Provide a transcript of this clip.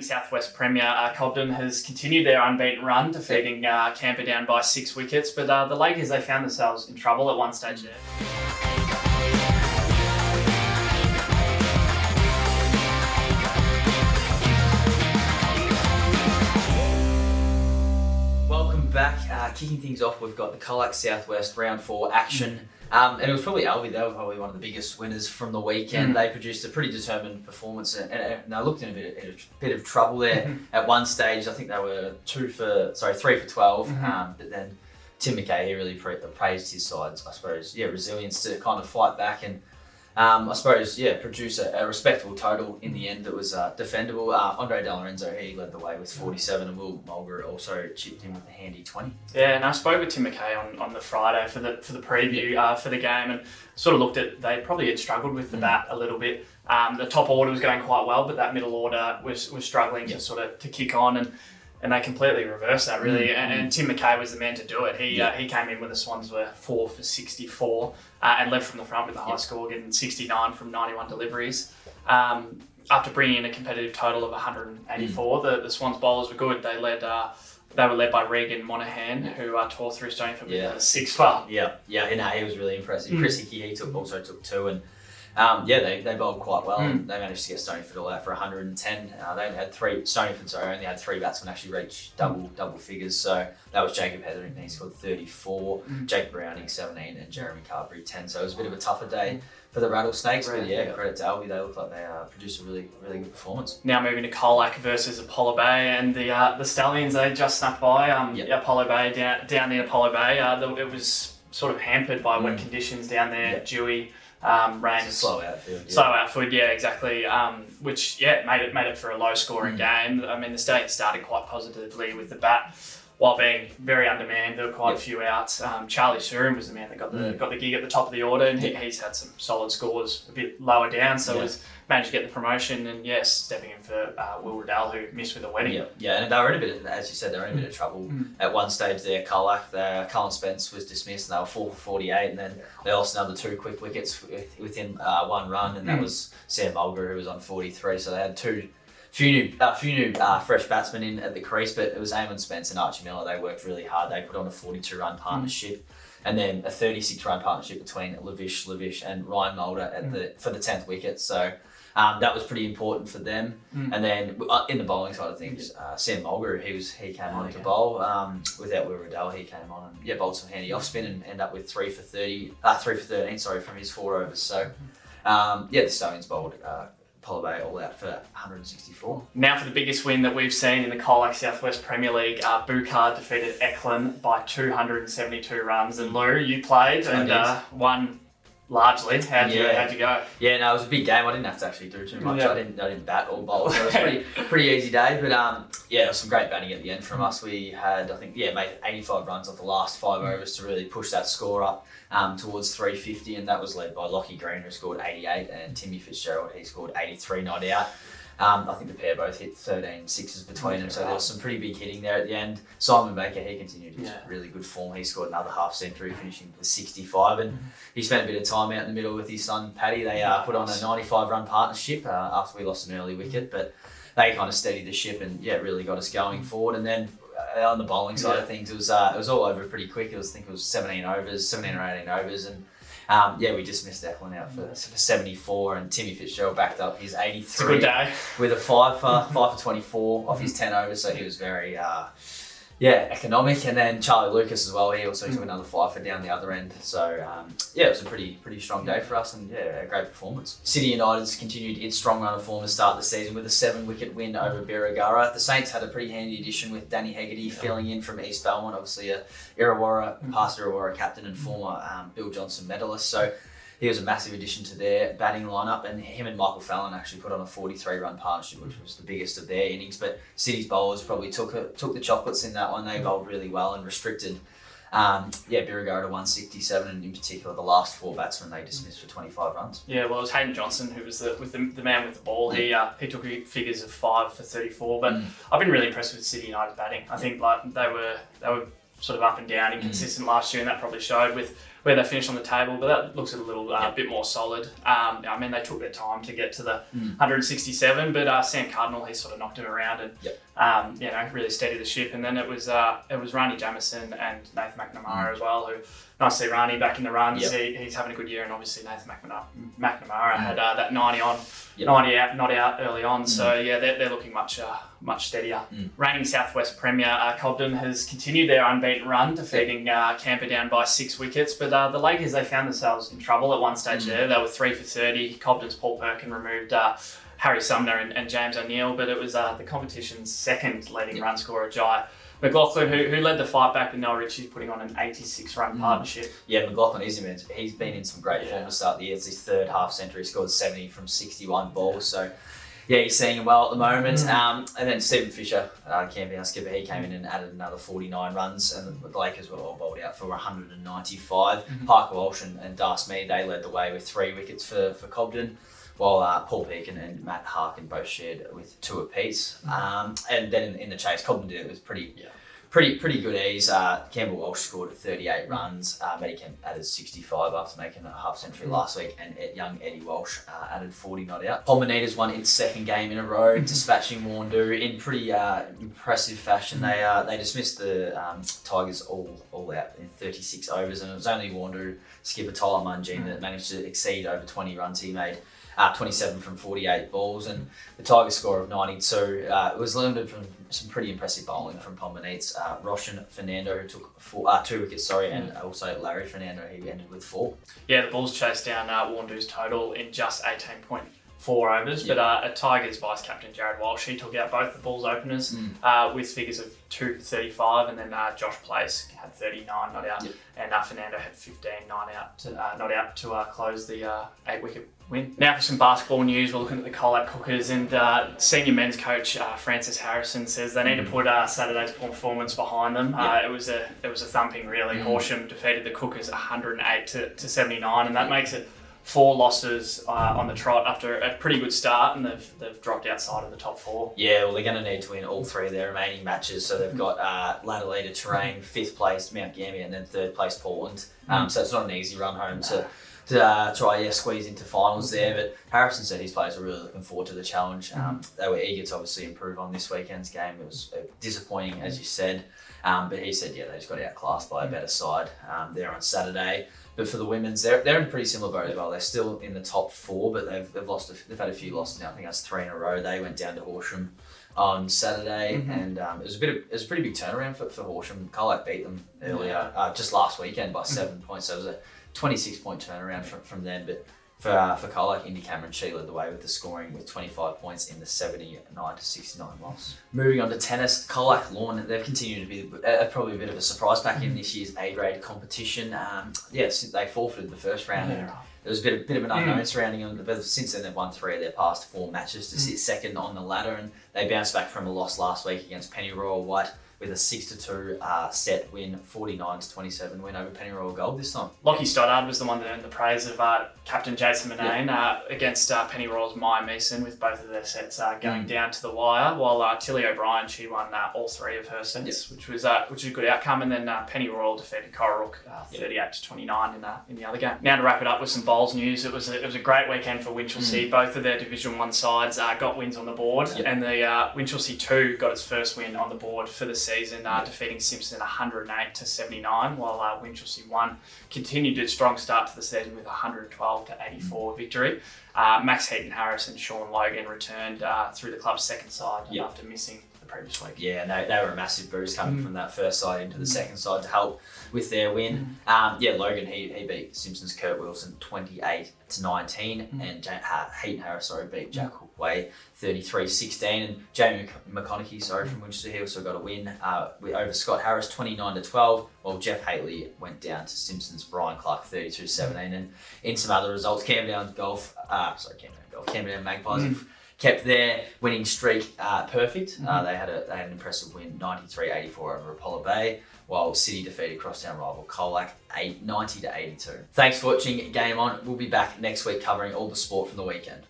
Southwest Premier, Cobden has continued their unbeaten run, defeating Camper down by 6 wickets. But the Lakers, they found themselves in trouble at one stage there. Welcome back. Kicking things off, we've got the Colac Southwest Round 4 action. And it was probably Albi, they were probably one of the biggest winners from the weekend. They produced a pretty determined performance and they looked in a bit of trouble there at one stage. I think they were 3 for 12. But then Tim McKay, he really praised his side's, I suppose, resilience to kind of fight back and I suppose, produce a respectable total in the end that was defendable. Andre De Lorenzo, he led the way with 47 and Will Mulger also chipped in with a handy 20. Yeah, and I spoke with Tim McKay on the Friday for the preview for the game and sort of looked at, they probably had struggled with the bat a little bit. The top order was going quite well, but that middle order was struggling to kick on and they completely reversed that really. And Tim McKay was the man to do it. He came in when the Swans were 4 for 64 and led from the front with the high score, getting 69 from 91 deliveries. After bringing in a competitive total of 184, the Swans bowlers were good. They were led by Regan Monaghan, who tore through Stoneyford with a 6 for. He was really impressive. Chris Hickey, he also took 2 and they bowled quite well and they managed to get Stoneyford all out for 110. They only had 3, Stoneyford only had 3 batsmen actually reach double figures. So that was Jacob Hetherington, he scored 34, Jake Browning 17 and Jeremy Carberry 10. So it was a bit of a tougher day for the Rattlesnakes, but credit to Albi, they look like they produced a really, really good performance. Now moving to Colac versus Apollo Bay and the Stallions, they just snuck by Apollo Bay down near Apollo Bay. It was sort of hampered by wet conditions down there, dewy. Rain, slow outfield. Exactly. Which made it for a low scoring game. I mean, the Stallions started quite positively with the bat, while being very undermanned. There were quite a few outs. Charlie Surin was the man that got the gig at the top of the order, and he's had some solid scores a bit lower down, so was managed to get the promotion. And stepping in for Will Riddell, who missed with a wedding. And they were in a bit of, as you said, they were in a bit of trouble at one stage there. Colac, Colin Spence was dismissed, and they were 4 for 48, and then they lost another 2 quick wickets within 1 run, and that was Sam Mulger, who was on 43. So they had few new fresh batsmen in at the crease, but it was Eamon Spence and Archie Miller. They worked really hard. They put on a 42-run partnership and then a 36-run partnership between Lavish and Ryan Mulder for the 10th wicket. So that was pretty important for them. And then in the bowling side of things, Sam Mulger, he came on to bowl. Without Will Riddell, he came on and bowled some handy off spin and ended up with 3 for 13 from his 4 overs. So the Stallions bowled Apollo Bay all out for 164. Now for the biggest win that we've seen in the Colac Southwest Premier League, Bukar defeated Eklund by 272 runs. And Lou, you played and won largely. How'd you go? Yeah, no, it was a big game. I didn't have to actually do too much. I didn't bat or bowl. So it was a pretty easy day. But it was some great batting at the end from us. We had, I think, made 85 runs off the last 5 overs to really push that score up towards 350, and that was led by Lockie Green, who scored 88, and Timmy Fitzgerald, he scored 83 not out. I think the pair both hit 13 sixes between them, so there was some pretty big hitting there at the end. Simon Baker, he continued his really good form. He scored another half century, finishing with 65, and he spent a bit of time out in the middle with his son Paddy. They put on a 95-run partnership after we lost an early wicket, but they kind of steadied the ship and really got us going forward. And then on the bowling side of things, it was all over pretty quick. I think it was 17 or 18 overs, and we dismissed Eklund out for 74, and Timmy Fitzgerald backed up his 83. It's a good day. With a 5 for 24 off his 10 overs, so he was very economic. And then Charlie Lucas as well, he also took another 5 for down the other end. So it was a pretty strong day for us, and a great performance. City United's continued its strong run of form to start the season with a 7-wicket win over Birregurra. The Saints had a pretty handy addition with Danny Hegarty filling in from East Belmont, obviously a past Illawarra captain and former Bill Johnson medalist. So he was a massive addition to their batting lineup, and him and Michael Fallon actually put on a 43-run partnership, which was the biggest of their innings. But City's bowlers probably took the chocolates in that one. They bowled really well and restricted Birregurra to 167, and in particular the last 4 batsmen they dismissed for 25 runs. Yeah, well, it was Hayden Johnson who was the man with the ball. He took figures of 5 for 34, but I've been really impressed with City United's batting. I think they were sort of up and down, inconsistent last year, and that probably showed with where they finished on the table, but that looks a little bit more solid. I mean, they took their time to get to the 167, but Sam Cardinal, he sort of knocked him around and really steadied the ship. And then it was Rani Jamieson and Nathan McNamara as well, who nice to see Rani back in the runs. He's having a good year, and obviously Nathan McNamara had that 90 on, 90 out, not out early on. So they're looking much steadier. Reigning Southwest Premier Cobden has continued their unbeaten run, defeating Camperdown by 6 wickets. But the Lakers, they found themselves in trouble at one stage there. They were 3 for 30. Cobden's Paul Perkin removed Harry Sumner and James O'Neill, but it was the competition's second leading run scorer, Jai McLaughlin, who led the fight back with Noel Ritchie, putting on an 86-run partnership. Yeah, McLaughlin is immense. He's been in some great form to start the year. It's his third half century. He scored 70 from 61 balls. So, he's seeing him well at the moment. And then Stephen Fisher, Camperdown skipper, he came in and added another 49 runs, and the Lakers were all bowled out for 195. Parker Walsh and Darcy, they led the way with 3 wickets for Cobden, while Paul Pekin and Matt Harkin both shared with 2 apiece. And then in the chase, Cobden did it with pretty good ease. Campbell Walsh scored 38 runs. Matty Kemp added 65 after making a half century last week, and young Eddie Walsh added 40 not out. Polmonitas won its second game in a row, dispatching Warndoo in pretty impressive fashion. They dismissed the Tigers all out in 36 overs, and it was only Warndoo skipper Tyler Mungine that managed to exceed over 20 runs. He made 27 from 48 balls, and the Tigers score of 92 was limited from some pretty impressive bowling from Polmonitas. Roshan Fernando, who took 2 wickets, and also Larry Fernando, who ended with 4. Yeah, the Bulls chased down Warndoo's total in just 18.4 overs, but Tigers vice-captain Jared Walsh, he took out both the Bulls openers with figures of 2 for 35, and then Josh Place had 39 not out, and Fernando had 15 not out to close the 8-wicket win. Now for some basketball news, we're looking at the Colac Cookers, and senior men's coach Francis Harrison says they need to put Saturday's performance behind them. It was a thumping, really. Horsham defeated the Cookers 108 to 79, and that makes it 4 losses on the trot after a pretty good start, and they've dropped outside of the top 4. Yeah, well, they're going to need to win all 3 of their remaining matches. So they've got ladder leader Terrain, 5th place Mount Gambier, and then 3rd place Portland. So it's not an easy run home to try squeeze into finals there. But Harrison said his players are really looking forward to the challenge. They were eager to obviously improve on this weekend's game. It was disappointing, as you said. But he said, they just got outclassed by a better side there on Saturday. But for the women's, they're in a pretty similar boat as well. They're still in the top 4, but they've had a few losses now. I think that's 3 in a row. They went down to Horsham on Saturday, and it was a pretty big turnaround for Horsham. Colac beat them earlier, just last weekend by 7 points. So it was a 26-point turnaround from them. But for Colac, Indy Cameron, she led the way with the scoring with 25 points in the 79 to 69 loss. Moving on to tennis, Colac Lawn, they've continued to be probably a bit of a surprise pack in this year's A-grade competition. They forfeited the first round. And there was a bit of an unknown surrounding them, but since then they've won 3 of their past 4 matches to sit second on the ladder, and they bounced back from a loss last week against Penny Royal White with a 6-2 set win, 49-27 win over Penny Royal Gold this time. Lockie Stoddard was the one that earned the praise of Captain Jason Murnane against Penny Royal's Maya Meeson, with both of their sets going down to the wire, while Tilly O'Brien, she won all 3 of her sets, which was a good outcome. And then Penny Royal defeated Corook 38-29 in the other game. Now to wrap it up with some bowls news, it was a great weekend for Winchelsea. Both of their Division 1 sides got wins on the board, and the Winchelsea 2 got its first win on the board for the season, defeating Simpson 108-79, while Winchelsea 1 continued its strong start to the season with 112-84 victory. Max Heaton-Harris and Sean Logan returned through the club's second side after missing the previous week. Yeah, and they were a massive boost coming from that first side into the second side to help with their win. Logan, he beat Simpson's Kurt Wilson 28-19, and Heaton-Harris beat Jack Hookway 33-16, and Jamie McConaughey from Winchester, he also got a win over Scott Harris 29-12, while Jeff Haley went down to Simpson's Brian Clark 32-17. And in some other results, Camperdown Magpies have kept their winning streak perfect. They had an impressive win, 93-84 over Apollo Bay, while City defeated crosstown rival Colac 90-82. Thanks for watching Game On. We'll be back next week covering all the sport from the weekend.